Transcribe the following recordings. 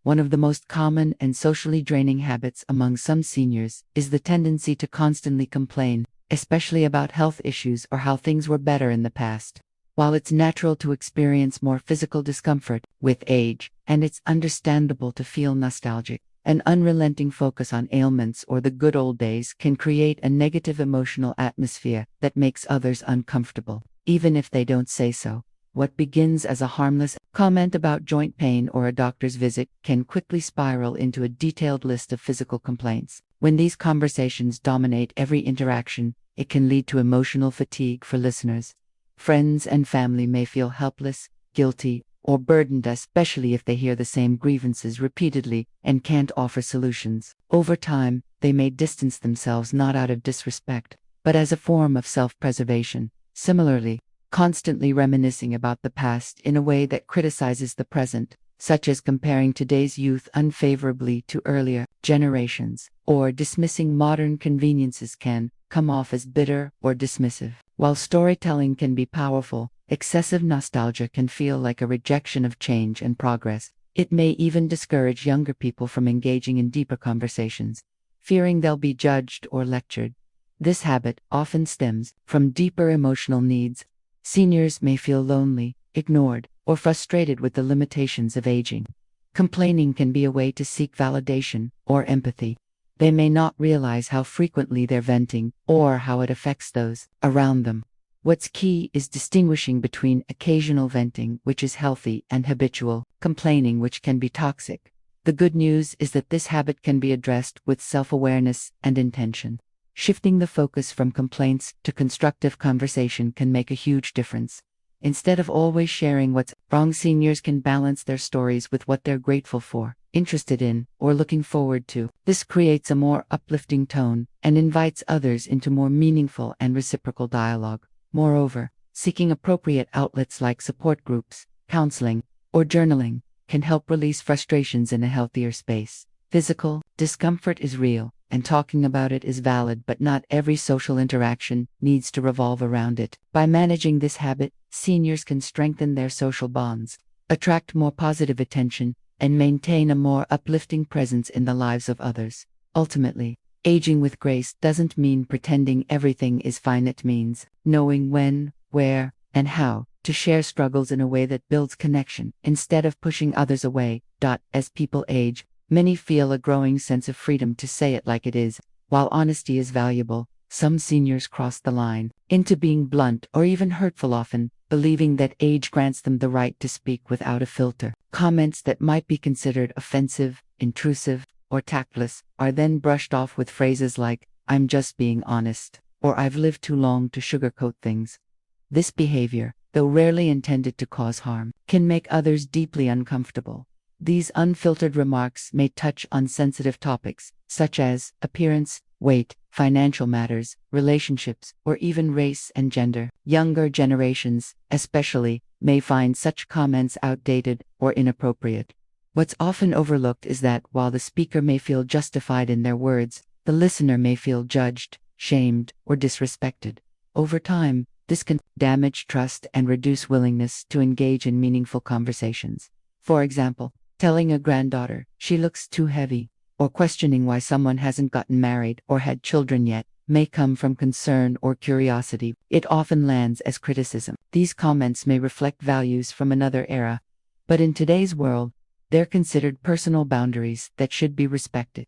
One of the most common and socially draining habits among some seniors is the tendency to constantly complain, especially about health issues or how things were better in the past. While it's natural to experience more physical discomfort with age, and it's understandable to feel nostalgic, an unrelenting focus on ailments or the good old days can create a negative emotional atmosphere that makes others uncomfortable, even if they don't say so. What begins as a harmless comment about joint pain or a doctor's visit can quickly spiral into a detailed list of physical complaints. When these conversations dominate every interaction, it can lead to emotional fatigue for listeners. Friends and family may feel helpless, guilty, or burdened, especially if they hear the same grievances repeatedly and can't offer solutions. Over time, they may distance themselves not out of disrespect, but as a form of self-preservation. Similarly, constantly reminiscing about the past in a way that criticizes the present, such as comparing today's youth unfavorably to earlier generations, or dismissing modern conveniences, can come off as bitter or dismissive. While storytelling can be powerful, excessive nostalgia can feel like a rejection of change and progress. It may even discourage younger people from engaging in deeper conversations, fearing they'll be judged or lectured. This habit often stems from deeper emotional needs. Seniors may feel lonely, ignored, or frustrated with the limitations of aging. Complaining can be a way to seek validation or empathy. They may not realize how frequently they're venting or how it affects those around them. What's key is distinguishing between occasional venting, which is healthy, and habitual complaining, which can be toxic. The good news is that this habit can be addressed with self-awareness and intention. Shifting the focus from complaints to constructive conversation can make a huge difference. Instead of always sharing what's wrong, seniors can balance their stories with what they're grateful for, interested in, or looking forward to. This creates a more uplifting tone and invites others into more meaningful and reciprocal dialogue. Moreover, seeking appropriate outlets like support groups, counseling, or journaling can help release frustrations in a healthier space. Physical discomfort is real, and talking about it is valid, but not every social interaction needs to revolve around it. By managing this habit, seniors can strengthen their social bonds, attract more positive attention, and maintain a more uplifting presence in the lives of others. Ultimately, aging with grace doesn't mean pretending everything is fine. It means knowing when, where, and how to share struggles in a way that builds connection, instead of pushing others away. As people age, many feel a growing sense of freedom to say it like it is. While honesty is valuable, some seniors cross the line into being blunt or even hurtful, often believing that age grants them the right to speak without a filter. Comments that might be considered offensive, intrusive, or tactless are then brushed off with phrases like, "I'm just being honest," or "I've lived too long to sugarcoat things." This behavior, though rarely intended to cause harm, can make others deeply uncomfortable. These unfiltered remarks may touch on sensitive topics, such as appearance, weight, financial matters, relationships, or even race and gender. Younger generations, especially, may find such comments outdated or inappropriate. What's often overlooked is that while the speaker may feel justified in their words, the listener may feel judged, shamed, or disrespected. Over time, this can damage trust and reduce willingness to engage in meaningful conversations. For example, telling a granddaughter she looks too heavy, or questioning why someone hasn't gotten married or had children yet, may come from concern or curiosity. It often lands as criticism. These comments may reflect values from another era, but in today's world, they're considered personal boundaries that should be respected.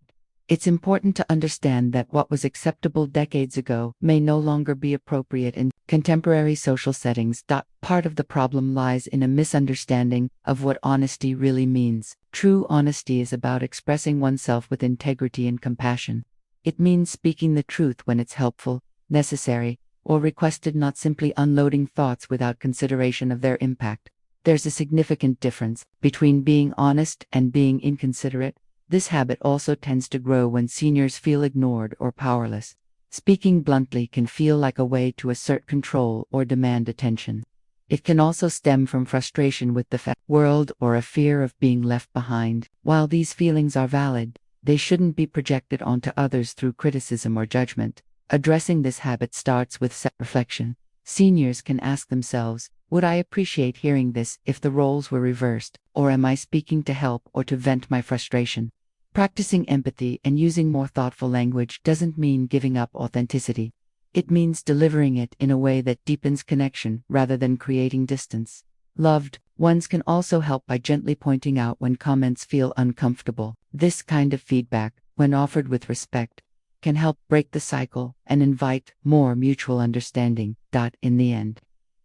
It's important to understand that what was acceptable decades ago may no longer be appropriate in contemporary social settings. Part of the problem lies in a misunderstanding of what honesty really means. True honesty is about expressing oneself with integrity and compassion. It means speaking the truth when it's helpful, necessary, or requested, not simply unloading thoughts without consideration of their impact. There's a significant difference between being honest and being inconsiderate. This habit also tends to grow when seniors feel ignored or powerless. Speaking bluntly can feel like a way to assert control or demand attention. It can also stem from frustration with the world or a fear of being left behind. While these feelings are valid, they shouldn't be projected onto others through criticism or judgment. Addressing this habit starts with self-reflection. Seniors can ask themselves, Would I appreciate hearing this if the roles were reversed, or am I speaking to help or to vent my frustration? Practicing empathy and using more thoughtful language doesn't mean giving up authenticity. It means delivering it in a way that deepens connection rather than creating distance. Loved ones can also help by gently pointing out when comments feel uncomfortable. This kind of feedback, when offered with respect, can help break the cycle and invite more mutual understanding. In the end,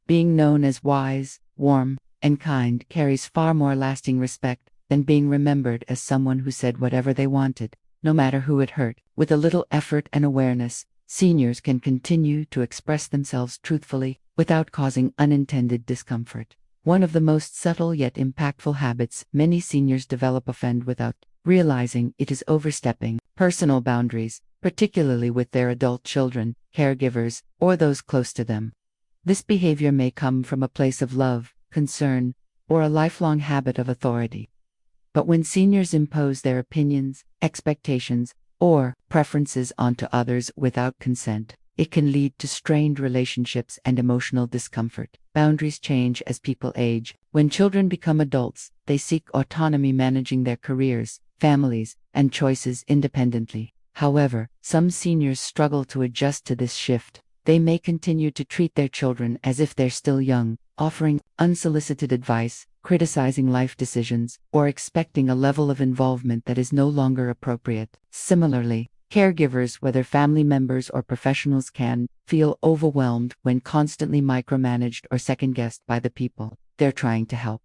being known as wise, warm, and kind carries far more lasting respect than being remembered as someone who said whatever they wanted, no matter who it hurt. With a little effort and awareness, seniors can continue to express themselves truthfully without causing unintended discomfort. One of the most subtle yet impactful habits many seniors develop often without realizing it is overstepping personal boundaries, particularly with their adult children, caregivers, or those close to them. This behavior may come from a place of love, concern, or a lifelong habit of authority. But when seniors impose their opinions, expectations, or preferences onto others without consent, it can lead to strained relationships and emotional discomfort. Boundaries change as people age. When children become adults, they seek autonomy, managing their careers, families, and choices independently. However, some seniors struggle to adjust to this shift. They may continue to treat their children as if they're still young, offering unsolicited advice, criticizing life decisions, or expecting a level of involvement that is no longer appropriate. Similarly, caregivers, whether family members or professionals, can feel overwhelmed when constantly micromanaged or second-guessed by the people they're trying to help.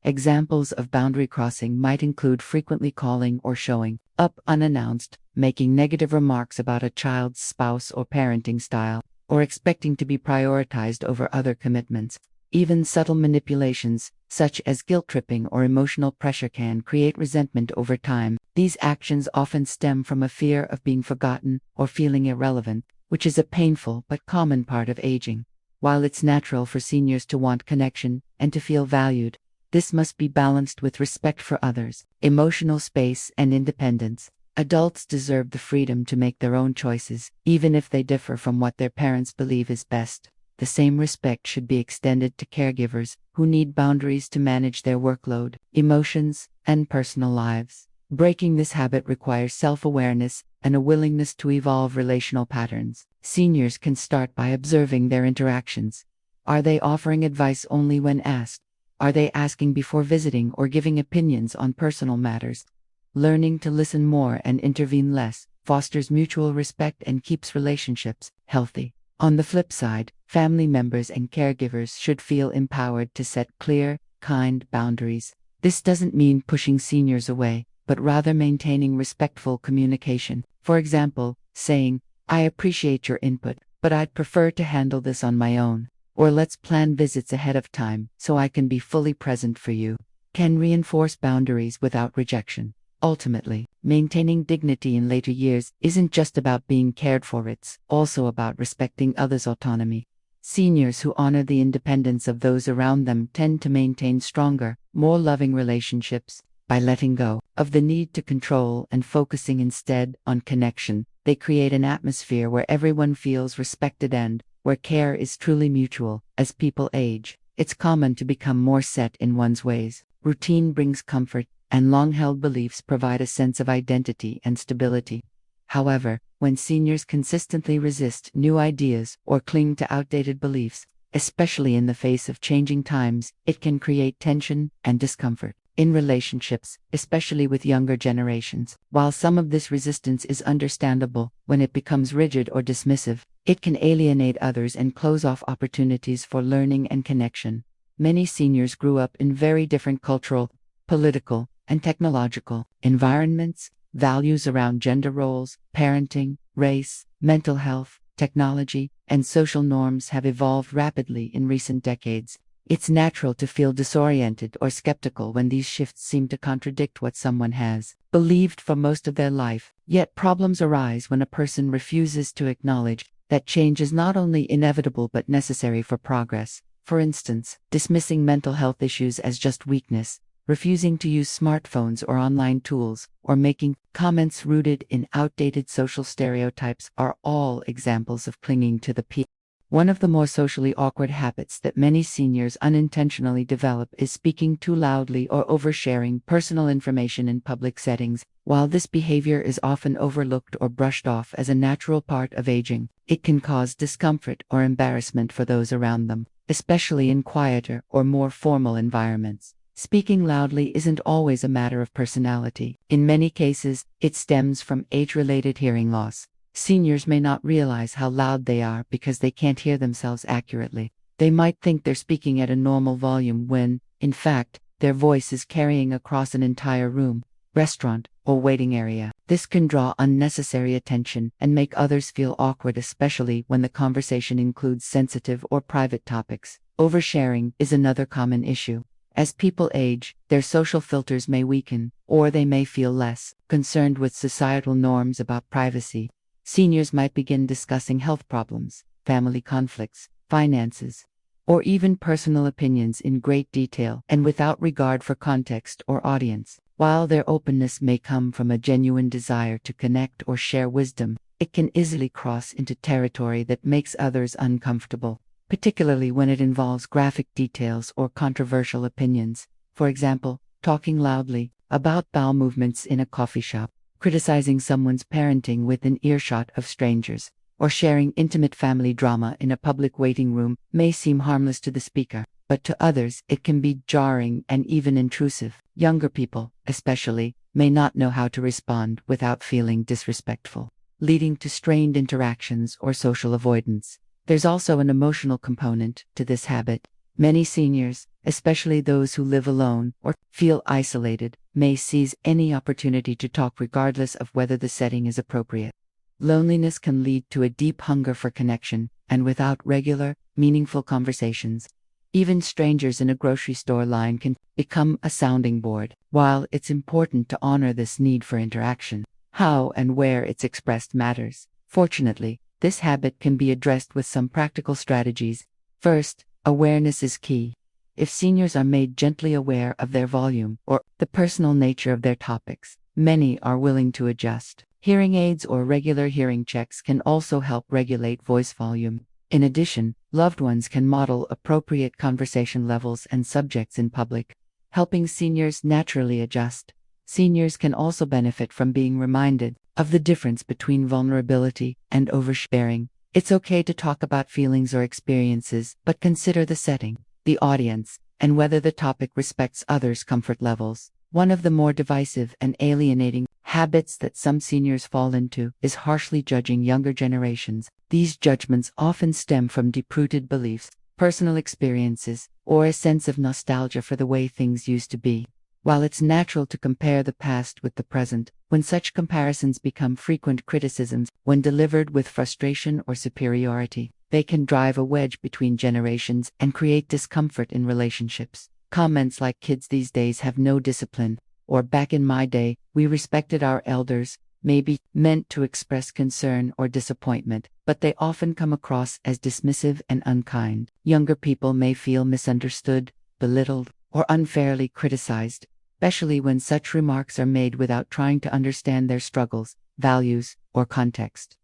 Examples of boundary crossing might include frequently calling or showing up unannounced, making negative remarks about a child's spouse or parenting style, or expecting to be prioritized over other commitments. Even subtle manipulations, such as guilt-tripping or emotional pressure, can create resentment over time. These actions often stem from a fear of being forgotten or feeling irrelevant, which is a painful but common part of aging. While it's natural for seniors to want connection and to feel valued, this must be balanced with respect for others, emotional space, and independence. Adults deserve the freedom to make their own choices, even if they differ from what their parents believe is best. The same respect should be extended to caregivers who need boundaries to manage their workload, emotions, and personal lives. Breaking this habit requires self-awareness and a willingness to evolve relational patterns. Seniors can start by observing their interactions. Are they offering advice only when asked? Are they asking before visiting or giving opinions on personal matters? Learning to listen more and intervene less fosters mutual respect and keeps relationships healthy. On the flip side, family members and caregivers should feel empowered to set clear, kind boundaries. This doesn't mean pushing seniors away, but rather maintaining respectful communication. For example, saying, "I appreciate your input, but I'd prefer to handle this on my own," or "let's plan visits ahead of time so I can be fully present for you," can reinforce boundaries without rejection. Ultimately, maintaining dignity in later years isn't just about being cared for, it's also about respecting others' autonomy. Seniors who honor the independence of those around them tend to maintain stronger, more loving relationships. By letting go of the need to control and focusing instead on connection, they create an atmosphere where everyone feels respected and where care is truly mutual. As people age, it's common to become more set in one's ways. Routine brings comfort, and long-held beliefs provide a sense of identity and stability. However, when seniors consistently resist new ideas or cling to outdated beliefs, especially in the face of changing times, it can create tension and discomfort. In relationships, especially with younger generations, while some of this resistance is understandable, when it becomes rigid or dismissive, it can alienate others and close off opportunities for learning and connection. Many seniors grew up in very different cultural, political, and technological environments. Values around gender roles, parenting, race, mental health, technology, and social norms have evolved rapidly in recent decades. It's natural to feel disoriented or skeptical when these shifts seem to contradict what someone has believed for most of their life. Yet problems arise when a person refuses to acknowledge that change is not only inevitable but necessary for progress. For instance, dismissing mental health issues as just weakness, refusing to use smartphones or online tools, or making comments rooted in outdated social stereotypes are all examples of clinging to the past. One of the more socially awkward habits that many seniors unintentionally develop is speaking too loudly or oversharing personal information in public settings. While this behavior is often overlooked or brushed off as a natural part of aging, it can cause discomfort or embarrassment for those around them, especially in quieter or more formal environments. Speaking loudly isn't always a matter of personality. In many cases, it stems from age-related hearing loss. Seniors may not realize how loud they are because they can't hear themselves accurately. They might think they're speaking at a normal volume when, in fact, their voice is carrying across an entire room, restaurant, or waiting area. This can draw unnecessary attention and make others feel awkward, especially when the conversation includes sensitive or private topics. Oversharing is another common issue. As people age, their social filters may weaken, or they may feel less concerned with societal norms about privacy. Seniors might begin discussing health problems, family conflicts, finances, or even personal opinions in great detail and without regard for context or audience. While their openness may come from a genuine desire to connect or share wisdom, it can easily cross into territory that makes others uncomfortable, particularly when it involves graphic details or controversial opinions. For example, talking loudly about bowel movements in a coffee shop, criticizing someone's parenting within earshot of strangers, or sharing intimate family drama in a public waiting room may seem harmless to the speaker, but to others it can be jarring and even intrusive. Younger people, especially, may not know how to respond without feeling disrespectful, leading to strained interactions or social avoidance. There's also an emotional component to this habit. Many seniors, especially those who live alone or feel isolated, may seize any opportunity to talk regardless of whether the setting is appropriate. Loneliness can lead to a deep hunger for connection, and without regular, meaningful conversations, even strangers in a grocery store line can become a sounding board. While it's important to honor this need for interaction, how and where it's expressed matters. Fortunately, this habit can be addressed with some practical strategies. First, awareness is key. If seniors are made gently aware of their volume or the personal nature of their topics, many are willing to adjust. Hearing aids or regular hearing checks can also help regulate voice volume. In addition, loved ones can model appropriate conversation levels and subjects in public, helping seniors naturally adjust. Seniors can also benefit from being reminded of the difference between vulnerability and oversharing. It's okay to talk about feelings or experiences, but consider the setting, the audience, and whether the topic respects others' comfort levels. One of the more divisive and alienating habits that some seniors fall into is harshly judging younger generations. These judgments often stem from deep-rooted beliefs, personal experiences, or a sense of nostalgia for the way things used to be. While it's natural to compare the past with the present, when such comparisons become frequent criticisms, when delivered with frustration or superiority, they can drive a wedge between generations and create discomfort in relationships. Comments like "kids these days have no discipline," or "back in my day, we respected our elders," may be meant to express concern or disappointment, but they often come across as dismissive and unkind. Younger people may feel misunderstood, belittled, or unfairly criticized, especially when such remarks are made without trying to understand their struggles, values, or context.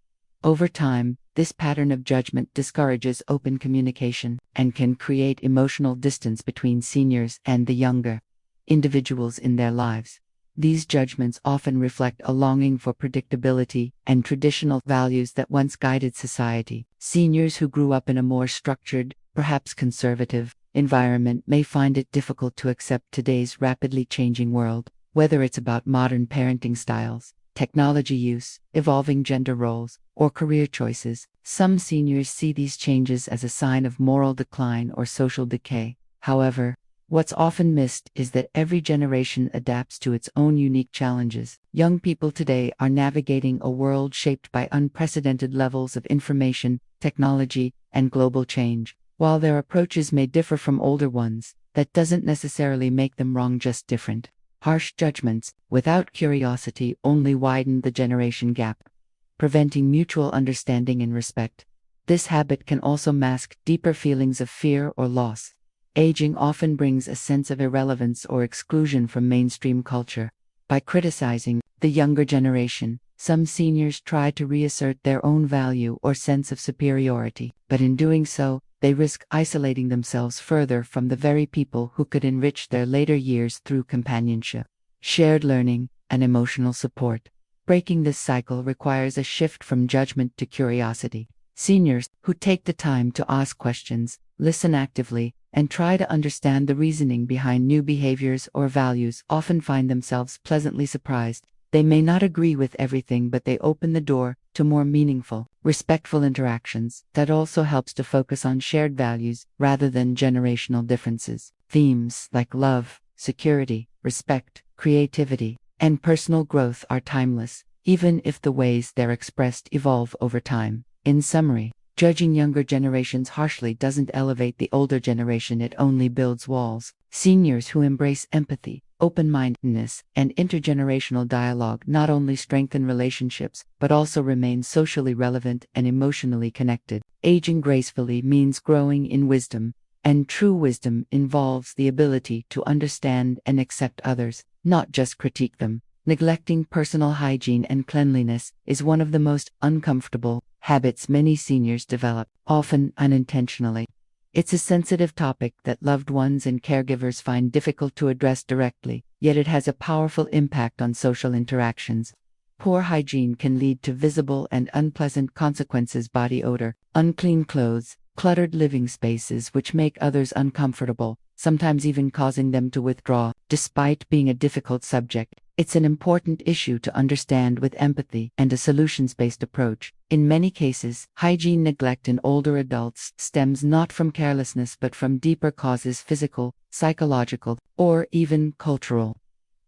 Over time, this pattern of judgment discourages open communication and can create emotional distance between seniors and the younger individuals in their lives. These judgments often reflect a longing for predictability and traditional values that once guided society. Seniors who grew up in a more structured, perhaps conservative, environment may find it difficult to accept today's rapidly changing world, whether it's about modern parenting styles, technology use, evolving gender roles, or career choices. Some seniors see these changes as a sign of moral decline or social decay. However, what's often missed is that every generation adapts to its own unique challenges. Young people today are navigating a world shaped by unprecedented levels of information, technology, and global change. While their approaches may differ from older ones, that doesn't necessarily make them wrong, just different. Harsh judgments, without curiosity, only widen the generation gap, preventing mutual understanding and respect. This habit can also mask deeper feelings of fear or loss. Aging often brings a sense of irrelevance or exclusion from mainstream culture. By criticizing the younger generation, Some seniors try to reassert their own value or sense of superiority, but in doing so, they risk isolating themselves further from the very people who could enrich their later years through companionship, shared learning, and emotional support. Breaking this cycle requires a shift from judgment to curiosity. Seniors who take the time to ask questions, listen actively, and try to understand the reasoning behind new behaviors or values often find themselves pleasantly surprised. They may not agree with everything, but they open the door to more meaningful, respectful interactions. That also helps to focus on shared values rather than generational differences. Themes like love, security, respect, creativity, and personal growth are timeless, even if the ways they're expressed evolve over time. In summary, judging younger generations harshly doesn't elevate the older generation, it only builds walls. Seniors who embrace empathy, open-mindedness, and intergenerational dialogue not only strengthen relationships, but also remain socially relevant and emotionally connected. Aging gracefully means growing in wisdom, and true wisdom involves the ability to understand and accept others, not just critique them. Neglecting personal hygiene and cleanliness is one of the most uncomfortable habits many seniors develop, often unintentionally. It's a sensitive topic that loved ones and caregivers find difficult to address directly, yet it has a powerful impact on social interactions. Poor hygiene can lead to visible and unpleasant consequences: body odor, unclean clothes, cluttered living spaces which make others uncomfortable, sometimes even causing them to withdraw. Despite being a difficult subject, it's an important issue to understand with empathy and a solutions-based approach. In many cases, hygiene neglect in older adults stems not from carelessness but from deeper causes: physical, psychological, or even cultural.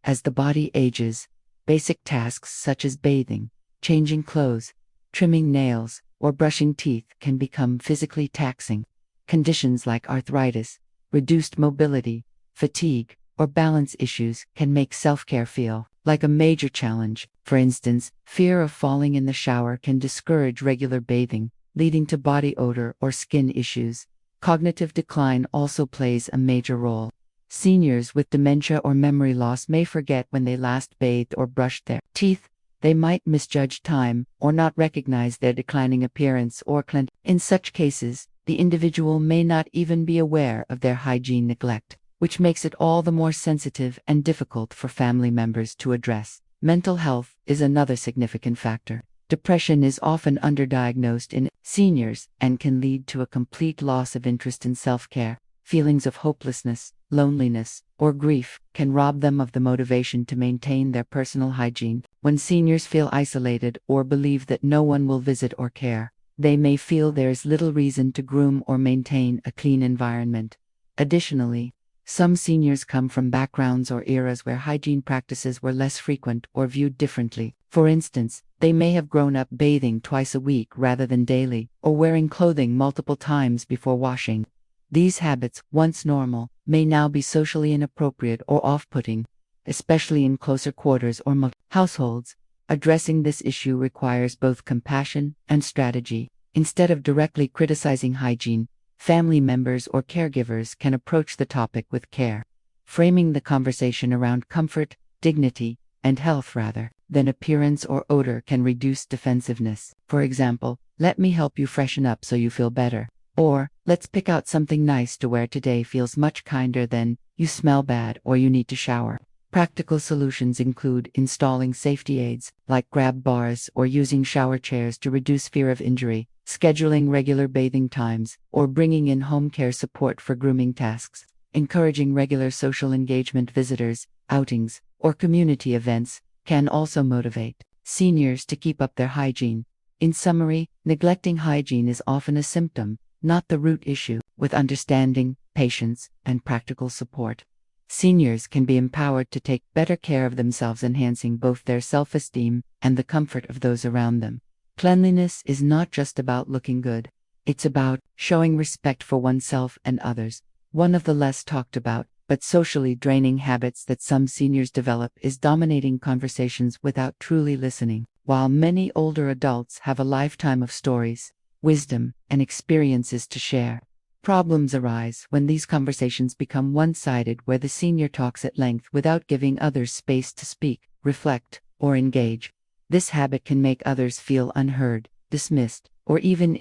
As the body ages, basic tasks such as bathing, changing clothes, trimming nails, or brushing teeth can become physically taxing. Conditions like arthritis, reduced mobility, fatigue, or balance issues can make self-care feel like a major challenge. For instance, fear of falling in the shower can discourage regular bathing, leading to body odor or skin issues. Cognitive decline also plays a major role. Seniors with dementia or memory loss may forget when they last bathed or brushed their teeth. They might misjudge time or not recognize their declining appearance or cleanliness. In such cases, the individual may not even be aware of their hygiene neglect, which makes it all the more sensitive and difficult for family members to address. Mental health is another significant factor. Depression is often underdiagnosed in seniors and can lead to a complete loss of interest in self-care. Feelings of hopelessness, loneliness, or grief can rob them of the motivation to maintain their personal hygiene. When seniors feel isolated or believe that no one will visit or care, they may feel there is little reason to groom or maintain a clean environment. Additionally, some seniors come from backgrounds or eras where hygiene practices were less frequent or viewed differently. For instance, they may have grown up bathing twice a week rather than daily, or wearing clothing multiple times before washing. These habits, once normal, may now be socially inappropriate or off-putting, especially in closer quarters or households. Addressing this issue requires both compassion and strategy. Instead of directly criticizing hygiene, family members or caregivers can approach the topic with care, framing the conversation around comfort, dignity, and health rather than appearance or odor can reduce defensiveness. For example, "Let me help you freshen up so you feel better," or "Let's pick out something nice to wear today," feels much kinder than "You smell bad" or "You need to shower." Practical solutions include installing safety aids, like grab bars, or using shower chairs to reduce fear of injury, scheduling regular bathing times, or bringing in home care support for grooming tasks. Encouraging regular social engagement, visitors, outings, or community events can also motivate seniors to keep up their hygiene. In summary, neglecting hygiene is often a symptom, not the root issue. With understanding, patience, and practical support, seniors can be empowered to take better care of themselves, enhancing both their self-esteem and the comfort of those around them. Cleanliness is not just about looking good. It's about showing respect for oneself and others. One of the less talked about, but socially draining habits that some seniors develop is dominating conversations without truly listening. While many older adults have a lifetime of stories, wisdom, and experiences to share, problems arise when these conversations become one-sided, where the senior talks at length without giving others space to speak, reflect, or engage. This habit can make others feel unheard, dismissed, or even